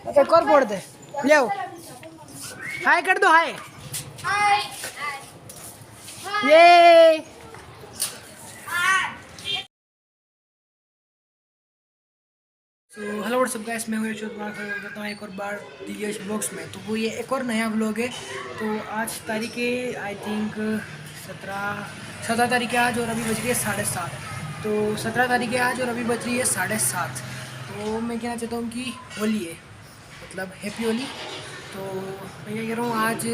एक और फोड़ दे, ले आओ। हाय कर दो, हाय ये। हेलो व्हाट्सअप गाइस, मैं हूं यशोद करता हूँ एक और बार दिव्यश ब्लॉग्स में। तो वो ये एक और नया व्लॉग है। तो आज तारीख है आई थिंक 17 तारीख है आज, और अभी बज रही है 7:30। तो 17 तारीख है आज और अभी बज रही है 7:30। तो मैं कहना चाहता हूँ कि होली है, मतलब हैप्पी होली। तो मैं क्या कह रहा हूँ, आज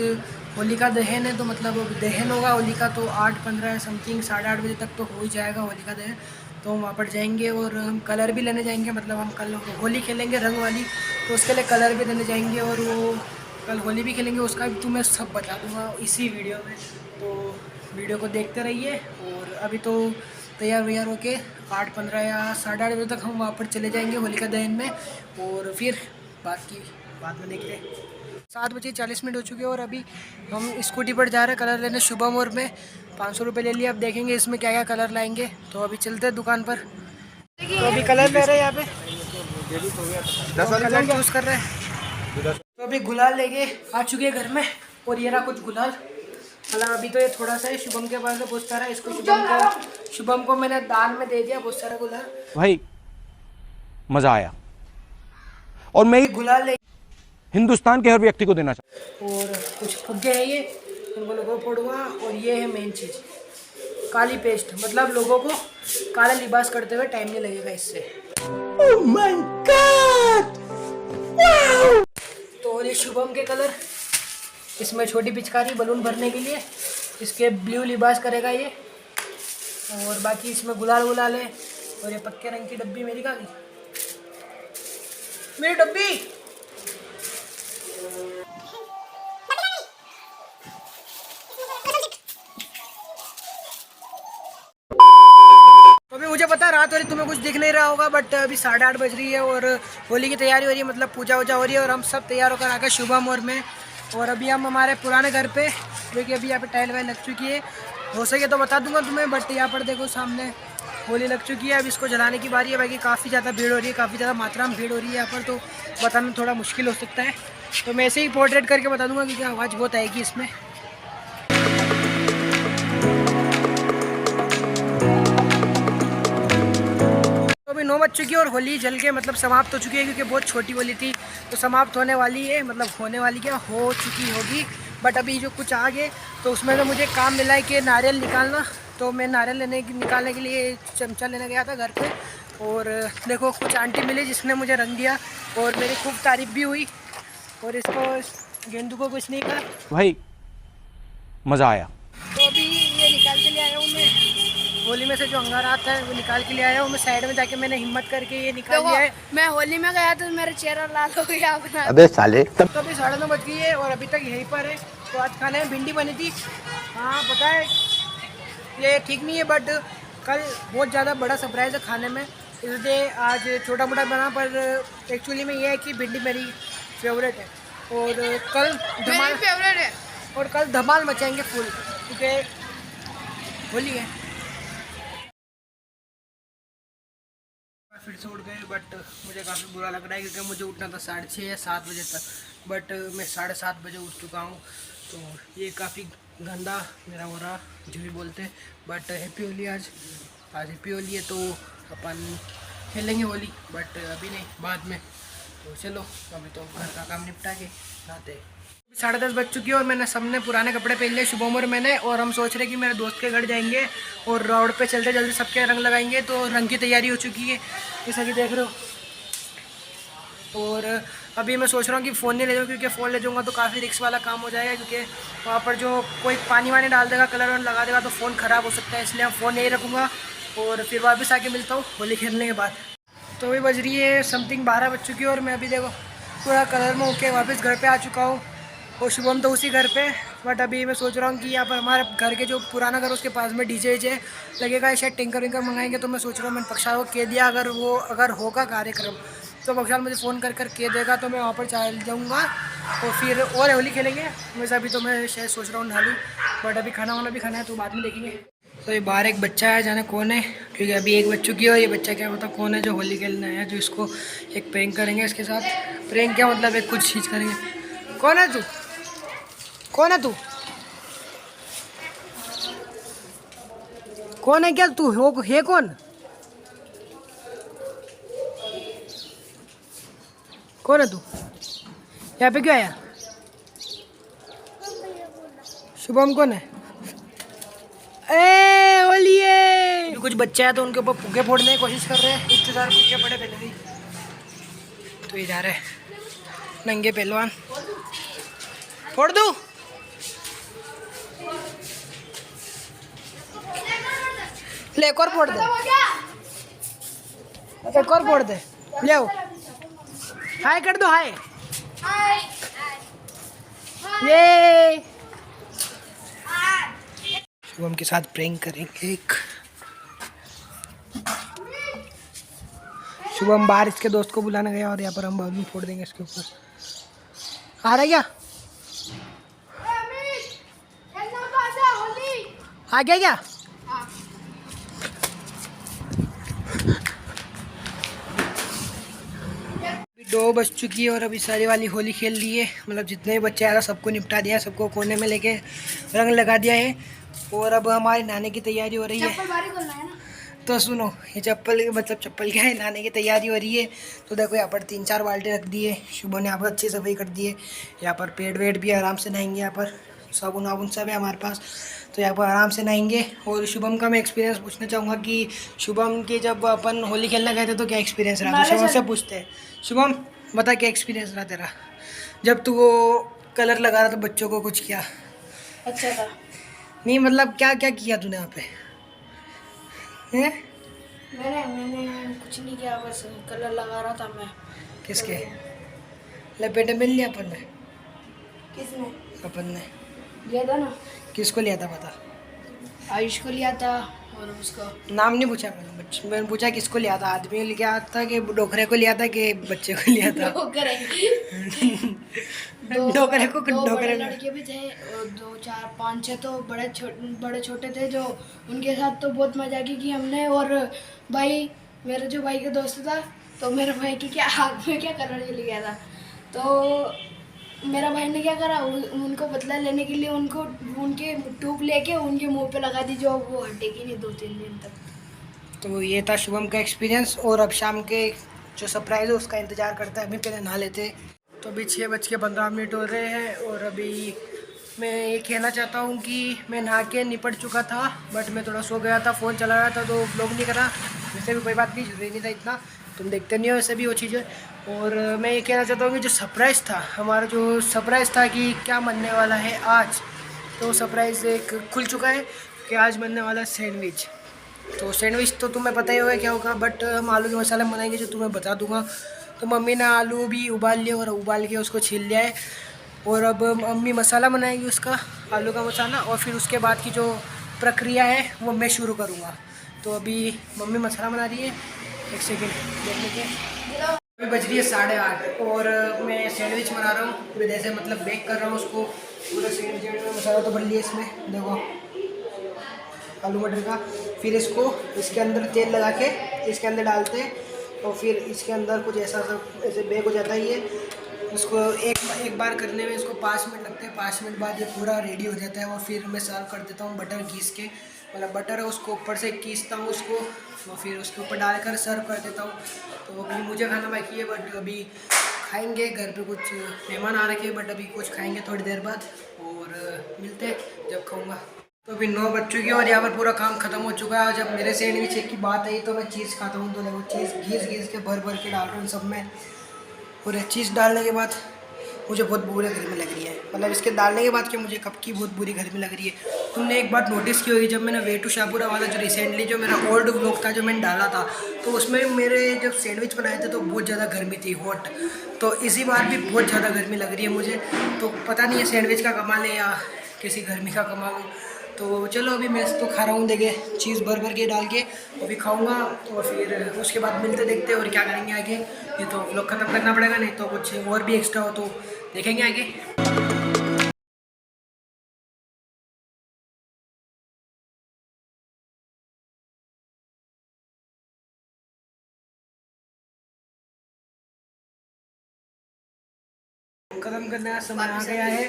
होली का दहन है, तो मतलब दहन होगा होली का, तो 8:15 समथिंग 8:30 बजे तक तो हो ही जाएगा होली का दहन। तो हम वहाँ पर जाएंगे और हम कलर भी लेने जाएंगे, मतलब हम कल होली खेलेंगे रंग वाली, तो उसके लिए कलर भी लेने जाएंगे और वो कल होली भी खेलेंगे, उसका भी तुम्हें सब बता दूँगा इसी वीडियो में। तो वीडियो को देखते रहिए। और अभी तो तैयार वैयार होके 8:15 या 8:30 बजे तक हम वहाँ पर चले जाएंगे होली का दहन में, और फिर बाकी बाद में देखते हैं। 7:40 हो चुके हैं और अभी हम स्कूटी पर जा रहे हैं कलर लेने शुभम, और में 500 रुपये ले लिए। अब देखेंगे इसमें क्या क्या कलर लाएंगे। तो अभी चलते हैं दुकान पर। तो अभी कलर ले रहे हैं यहाँ पे, तो कलर यूज़ कर रहे हैं। तो अभी गुलाल लेके आ चुके हैं घर में, और ये रहा कुछ गुलाल। मतलब अभी तो ये थोड़ा सा है, शुभम के पास बहुत सारा है। इसको शुभम को मैंने दान में दे दिया बहुत सारा गुलाल। भाई मजा आया, और मैं गुलाल ले हिंदुस्तान के हर व्यक्ति को देना चाहता हूँ। और कुछ फुग्गे हैं, ये उनको लोगों को फोड़ूंगा। और ये है मेन चीज़, काली पेस्ट, मतलब लोगों को काला लिबास करते हुए टाइम नहीं लगेगा इससे। Oh my God, wow. तो ये शुभम के कलर, इसमें छोटी पिचकारी बलून भरने के लिए, इसके ब्लू लिबास करेगा ये। और बाकी इसमें गुलाल गुलाल है। और ये पक्के रंग की डब्बी मेरी कहाँ गई, मेरी डब्बी। तो अभी मुझे पता है रात वाली तुम्हें कुछ दिख नहीं रहा होगा, बट अभी 8:30 बज रही है और होली की तैयारी हो रही है, मतलब पूजा वूजा हो रही है, और हम सब तैयार होकर आ गए शुभम और मैं। और अभी हम हमारे पुराने घर पे, देखिए अभी यहाँ पे टाइल वाइल लग चुकी है। हो सके तो बता दूंगा तुम्हें, बट यहाँ पर देखो सामने होली लग चुकी है। अब इसको जलाने की बारी है। बाकी काफ़ी ज़्यादा भीड़ हो रही है, काफ़ी ज़्यादा मात्रा में भीड़ हो रही है यहाँ पर, तो बताना थोड़ा मुश्किल हो सकता है। तो मैं ऐसे ही पोर्ट्रेट करके बता दूंगा क्योंकि आवाज़ बहुत आएगी इसमें। अभी 9 बज चुकी है और होली जल के मतलब समाप्त हो चुकी है, क्योंकि बहुत छोटी होली थी, तो समाप्त होने वाली है, मतलब होने वाली क्या हो चुकी होगी। बट अभी जो कुछ आगे, तो उसमें तो मुझे काम मिला है कि नारियल निकालना। तो मैं नारियल निकालने के लिए चमचा लेने गया था घर पे, और देखो कुछ आंटी मिली जिसने मुझे रंग दिया और मेरी खूब तारीफ भी हुई। और इसको गेंदू को कुछ नहीं कहा। भाई मजा आया। तो अभी ये निकाल के ले आया हूँ मैं, होली में से जो अंगार आता है वो निकाल के ले आया हूँ मैं। साइड में जाके मैंने हिम्मत करके ये निकाल लिया है। मैं होली में गया तो मेरा चेहरा लाल हो गया अपना। अबे साले। तो अभी 9:30 बज गई है और अभी तक यहीं पर है। तो आज खाने में भिंडी बनी थी। हाँ पता है ये ठीक नहीं है, बट कल बहुत ज़्यादा बड़ा सरप्राइज़ है खाने में, इसलिए आज छोटा मोटा बना। पर एक्चुअली में ये है कि भिंडी मेरी फेवरेट है, और कल धमाल फेवरेट है, और कल धमाल मचाएंगे फुल, क्योंकि होली है। फिर से उठ गए, बट मुझे काफ़ी बुरा लग रहा है क्योंकि मुझे उठना था 6:30 या 7 बजे तक, बट मैं 7:30 बजे उठ चुका हूँ। तो ये काफ़ी गंदा मेरा हो रहा, जो भी बोलते हैं। बट हैप्पी होली आज हैप्पी होली है, तो अपन खेलेंगे होली, बट अभी नहीं, बाद में। तो चलो अभी तो घर का काम निपटा के नहाते हैं। 10:30 बज चुकी है और मैंने सबने पुराने कपड़े पहन लिए, शुभम और मैंने। और हम सोच रहे कि मेरे दोस्त के घर जाएंगे और रोड पे चलते जल्दी सबके रंग लगाएंगे। तो रंग की तैयारी हो चुकी है जैसा कि देख रहे हो। और अभी मैं सोच रहा हूँ कि फ़ोन नहीं ले जाऊँ, क्योंकि फ़ोन ले जाऊँगा तो काफ़ी रिस्क वाला काम हो जाएगा, क्योंकि वहाँ पर जो कोई पानी वानी डाल देगा, कलर लगा देगा, तो फ़ोन ख़राब हो सकता है। इसलिए हम फ़ोन नहीं रखूँगा और फिर वापस आके मिलता हूँ होली खेलने के बाद। तो अभी बज रही है समथिंग 12 बज चुकी है और मैं अभी देखो पूरा कलर में होके वापस घर पे आ चुका हूँ। और शुभम तो उसी घर पे, बट अभी मैं सोच रहा हूँ कि यहाँ पर हमारे घर के जो पुराना घर उसके पास में डीजे लगेगा, शायद टिंकर विंकर मंगाएंगे। तो मैं सोच रहा हूँ मैंने पक्षाल को कह दिया, अगर होगा कार्यक्रम तो पक्षाल मुझे फ़ोन कर कह देगा, तो मैं वहाँ पर चल जाऊँगा और फिर और होली खेलेंगे। वैसे अभी तो मैं शायद सोच रहा हूँ नहा लूँ, बट अभी खाना वाना भी खाना है, तो बाद में देखेंगे। तो ये बाहर एक बच्चा है, जाने कौन है, क्योंकि अभी एक बज चुकी है और ये बच्चा क्या पता कौन है जो होली खेलने आया है, जो इसको एक प्रैंक करेंगे इसके साथ। प्रैंक क्या मतलब एक कुछ चीज़ करेंगे। कौन है तू? कौन है तू? कौन है क्या तू? हो है कौन? कौन है तू? यहाँ पे क्यों आया? शुभम कौन है? ए होली है। कुछ बच्चे हैं तो उनके ऊपर फुगे फोड़ने की कोशिश कर रहे हैं। इतने सारे फुगे पड़े पहले भी। तो ये जा रहे हैं नंगे पहलवान। फोड़ दूं? ले एक और फोड़ दे। एक और फोड़ दे। ले आओ। हाय कर दो हाय। ये शुभम के साथ प्रैंक करेंगे एक। शुभम बाहर इसके दोस्त को बुलाने गया और यहाँ पर हम बालून फोड़ देंगे इसके ऊपर। आ रहा है क्या? आ गया क्या? अभी 2 बज चुकी है और अभी सारी वाली होली खेल ली है। मतलब जितने भी बच्चे आ रहे सबको निपटा दिया है, सबको कोने में लेके रंग लगा दिया है। और अब हमारे नहाने की तैयारी हो रही है। तो सुनो, ये चप्पल मतलब चप्पल क्या है, नहाने की तैयारी हो रही है। तो देखो यहाँ पर 3-4 बाल्टी रख दी है। शुभम ने यहाँ पर अच्छी सफाई कर दी है। यहाँ पर पेड़ वेड़ भी आराम से नहाएंगे। यहाँ पर साबुन वाबुन सब है हमारे पास, तो यहाँ पर आराम से नहाएंगे। और शुभम का मैं एक्सपीरियंस पूछना चाहूँगा कि शुभम के जब अपन होली खेलने गए थे तो क्या एक्सपीरियंस रहा? तो शुभम से पूछते हैं। शुभम बता क्या एक्सपीरियंस रहा तेरा जब तू वो कलर लगा रहा था बच्चों को? कुछ किया? अच्छा था। नहीं मतलब क्या क्या किया तूने वहाँ पे? हैं? मैंने कुछ नहीं किया, बस कलर लगा रहा था मैं। किसके लपेटे मिल लिया अपन ने? किसने? अपन ने लिया था ना। किसको लिया था पता? आयुष को लिया था और उसका नाम नहीं पूछा मैंने पूछा किसको लिया था। आदमी को लिया था कि डोकरे को लिया था कि बच्चे को लिया था? डोकरे डोकरे को दो डोकरे बड़े को। लड़के भी थे और 2 4 5 6 तो बड़े छोटे थे, जो उनके साथ तो बहुत मजा की हमने। और भाई मेरा जो भाई का दोस्त था, तो मेरे भाई की क्या हाथ में क्या कलर चल गया था। तो मेरा भाई ने क्या करा, उनको बदला लेने के लिए उनको उनके ट्यूब लेके उनके मुंह पे लगा दी, जो वो हटेगी नहीं 2-3 दिन तक। तो ये था शुभम का एक्सपीरियंस। और अब शाम के जो सरप्राइज है उसका इंतजार करता है। अभी पहले नहा लेते हैं। तो अभी 6:15 हो रहे हैं और अभी मैं ये कहना चाहता हूँ कि मैं नहा के निपट चुका था, बट मैं थोड़ा सो गया था, फ़ोन चला रहा था तो व्लॉग नहीं करा। वैसे भी कोई बात नहीं, जरूरी नहीं था इतना, तुम देखते नहीं हो वैसे भी वो चीज़ें। और मैं ये कहना चाहता हूँ कि जो सरप्राइज़ था हमारा, जो सरप्राइज़ था कि क्या बनने वाला है आज, तो सरप्राइज़ एक खुल चुका है कि आज बनने वाला है सैंडविच। तो सैंडविच तो तुम्हें पता ही होगा क्या होगा, बट हम आलू के मसाले बनाएंगे जो तुम्हें बता दूंगा। तो मम्मी ने आलू भी उबाल लिए और उबाल के उसको छील लिया है। और अब मम्मी मसाला बनाएंगी उसका, आलू का मसाला। और फिर उसके बाद की जो प्रक्रिया है वो मैं शुरू करूँगा। तो अभी मम्मी मसाला बना रही है, 1 सेकेंड देख लीजिए। अभी बज रही है 8:30 और मैं सैंडविच बना रहा हूँ। मैं जैसे मतलब बेक कर रहा हूँ उसको, पूरा सैंडविच में मसाला तो भर लिया इसमें, देखो आलू मटर का। फिर इसको इसके अंदर तेल लगा के इसके अंदर डालते हैं और फिर इसके अंदर कुछ ऐसा सब ऐसे बेक हो जाता है ये। उसको एक बार करने में इसको 5 मिनट लगते हैं। 5 मिनट बाद ये पूरा रेडी हो जाता है और फिर मैं सर्व कर देता हूँ बटर घीस के। मतलब बटर है उसको ऊपर से खींचता हूँ उसको और फिर उसके ऊपर डालकर सर्व कर देता हूँ। तो अभी मुझे खाना बाकी है, बट अभी खाएंगे। घर पे कुछ मेहमान आ रखे हैं, बट अभी कुछ खाएंगे थोड़ी देर बाद और मिलते हैं जब खाऊंगा। तो अभी 9 बज चुकी है और यहाँ पर पूरा काम खत्म हो चुका है। जब मेरे सैंडविच की बात आई तो मैं चीज़ खाता हूँ, तो देखो चीज़ घीस के भर के डाल रहा हूँ सब में। और चीज़ डालने के बाद मुझे बहुत बुरी गर्मी लग रही है। मतलब इसके डालने के बाद कि मुझे कब की बहुत बुरी गर्मी लग रही है। तुमने एक बात नोटिस की होगी, जब मैंने वे टू शाहपुरा वाला जो रिसेंटली जो मेरा ओल्ड व्लॉग था जो मैंने डाला था, तो उसमें मेरे जब सैंडविच बनाए थे तो बहुत ज़्यादा गर्मी थी, हॉट। तो इसी बार भी बहुत ज़्यादा गर्मी लग रही है मुझे। तो पता नहीं है सैंडविच का कमाल है या किसी गर्मी का कमाल हो। तो चलो अभी मैं तो खा रहा हूँ, देखे चीज़ भर के डाल के अभी खाऊंगा और फिर उसके बाद मिलते देखते और क्या करेंगे आगे। ये तो व्लॉग ख़त्म करना पड़ेगा, नहीं तो कुछ और भी एक्स्ट्रा हो तो देखेंगे आगे। व्लॉग ख़त्म करने का समय आ गया है।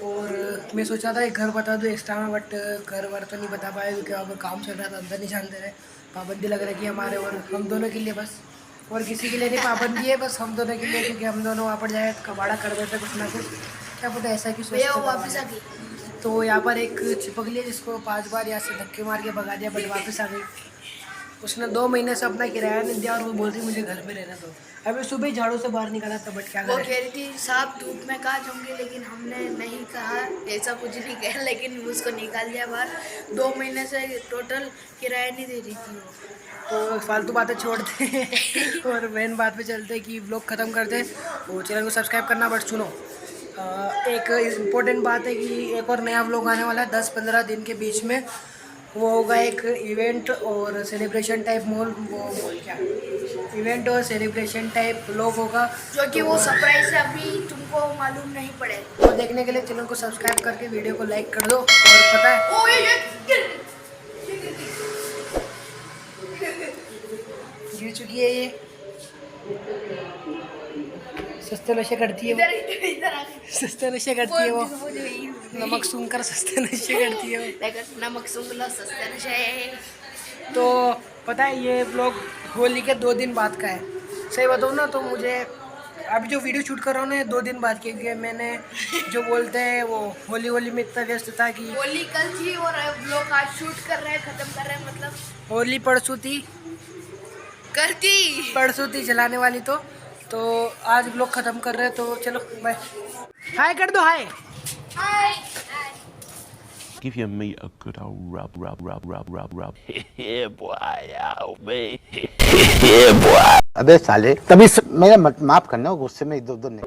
और मैं सोचा था एक घर बता दूँ एक्स्ट्रा में, बट घर वर तो नहीं बता पाया क्योंकि वहाँ पर काम चल रहा था, अंदर नहीं जानते रहे। पाबंदी लग रही है हमारे और हम दोनों के लिए बस, और किसी के लिए नहीं पाबंदी है, बस हम दोनों के लिए, क्योंकि हम दोनों वहाँ पर जाए कबाड़ा कर देते कुछ ना कुछ, क्या पता ऐसा कि भैया वो सोचते वापस आ गई। तो यहाँ पर एक चिपक लिया जिसको 5 बार यहाँ से धक्के मार के भगा दिया, बट वापस आ गई। उसने 2 महीने से अपना किराया नहीं दिया और वो बोलती मुझे घर में रहना दो। अभी सुबह ही झाड़ू से बाहर निकला था, बट क्या वो करें। कह रही थी साहब धूप में कहाँ जाऊंगी, लेकिन हमने नहीं कहा, ऐसा कुछ नहीं कहा, लेकिन उसको निकाल दिया बाहर। 2 महीने से टोटल किराया नहीं दे रही थी वो। तो फालतू बातें छोड़ते हैं और मेन बात पे चलते हैं कि व्लॉग ख़त्म करते हैं। और चैनल को सब्सक्राइब करना, बट सुनो एक इम्पोर्टेंट बात है कि एक और नया व्लॉग आने वाला है 10-15 दिन के बीच में। वो होगा एक इवेंट और सेलिब्रेशन टाइप मॉल, वो क्या इवेंट और सेलिब्रेशन टाइप व्लॉग होगा, जो कि वो सरप्राइज है, अभी तुमको मालूम नहीं पड़े। वो देखने के लिए चैनल को सब्सक्राइब करके वीडियो को लाइक कर दो। और पता है गिर चुकी है ये, सस्ते नशे करती है वो, इधर आ गई। सस्ते नशे करती है वो, वो जो ये- नमक सूंघकर सस्ते नशे करती है वो। लेकिन नमक सूंघ लो सस्ते नशे। तो पता है ये व्लॉग होली के 2 दिन बाद का है। सही बताऊँ ना तो मुझे अभी जो वीडियो शूट कर रहा हूँ ना 2 दिन बाद, क्योंकि मैंने जो बोलते हैं वो होली में इतना व्यस्त था कि होली कल थी और लोग आज शूट कर रहे हैं, खत्म कर रहे हैं, मतलब होली परसों थी, परसों थी जलाने वाली। तो आज व्लॉग ख़त्म कर रहे हैं, तो चलो बाय। हाय कर दो, हाय। Give your meat a good old rub. Yeah, boy, out me. अबे साले तभी मेरा माफ करना, गुस्से में इधर उधर नहीं।